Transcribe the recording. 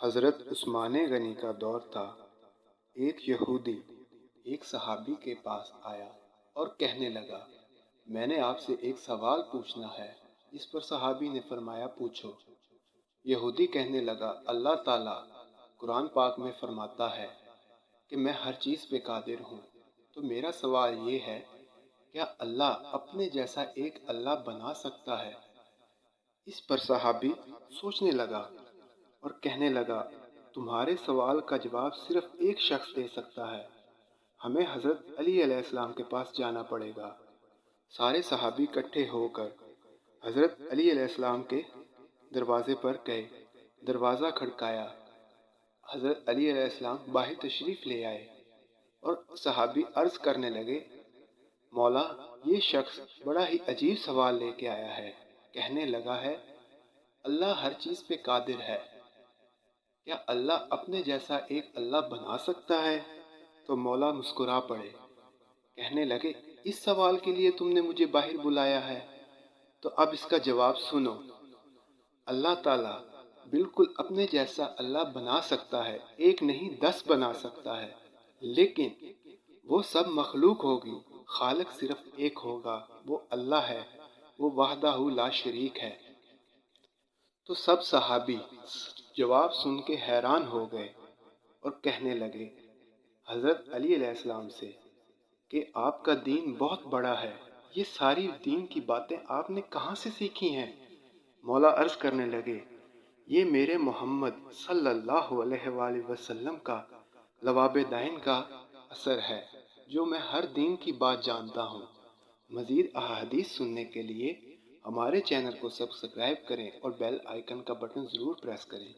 حضرت عثمان غنی کا دور تھا۔ ایک یہودی ایک صحابی کے پاس آیا اور کہنے لگا، میں نے آپ سے ایک سوال پوچھنا ہے۔ اس پر صحابی نے فرمایا، پوچھو۔ یہودی کہنے لگا، اللہ تعالیٰ قرآن پاک میں فرماتا ہے کہ میں ہر چیز پہ قادر ہوں، تو میرا سوال یہ ہے، کیا اللہ اپنے جیسا ایک اللہ بنا سکتا ہے؟ اس پر صحابی سوچنے لگا اور کہنے لگا، تمہارے سوال کا جواب صرف ایک شخص دے سکتا ہے، ہمیں حضرت علی علیہ السلام کے پاس جانا پڑے گا۔ سارے صحابی اکٹھے ہو کر حضرت علی علیہ السلام کے دروازے پر گئے، دروازہ کھڑکایا۔ حضرت علی علیہ السلام باہر تشریف لے آئے اور صحابی عرض کرنے لگے، مولا، یہ شخص بڑا ہی عجیب سوال لے کے آیا ہے۔ کہنے لگا ہے، اللہ ہر چیز پہ قادر ہے، کیا اللہ اپنے جیسا ایک اللہ بنا سکتا ہے؟ تو مولا مسکرا پڑے، کہنے لگے، اس سوال کے لیے تم نے مجھے باہر بلایا ہے، تو اب اس کا جواب سنو۔ اللہ تعالیٰ بالکل اپنے جیسا اللہ بنا سکتا ہے، ایک نہیں 10 بنا سکتا ہے، لیکن وہ سب مخلوق ہوگی، خالق صرف ایک ہوگا، وہ اللہ ہے، وہ وحدہ لا شریک ہے۔ تو سب صحابی جواب سن کے حیران ہو گئے اور کہنے لگے حضرت علی علیہ السلام سے کہ آپ کا دین بہت بڑا ہے، یہ ساری دین کی باتیں آپ نے کہاں سے سیکھی ہیں؟ مولا عرض کرنے لگے، یہ میرے محمد صلی اللہ علیہ وآلہ وسلم کا لواب دین کا اثر ہے، جو میں ہر دین کی بات جانتا ہوں۔ مزید احادیث سننے کے لیے ہمارے چینل کو سبسکرائب کریں اور بیل آئیکن کا بٹن ضرور پریس کریں۔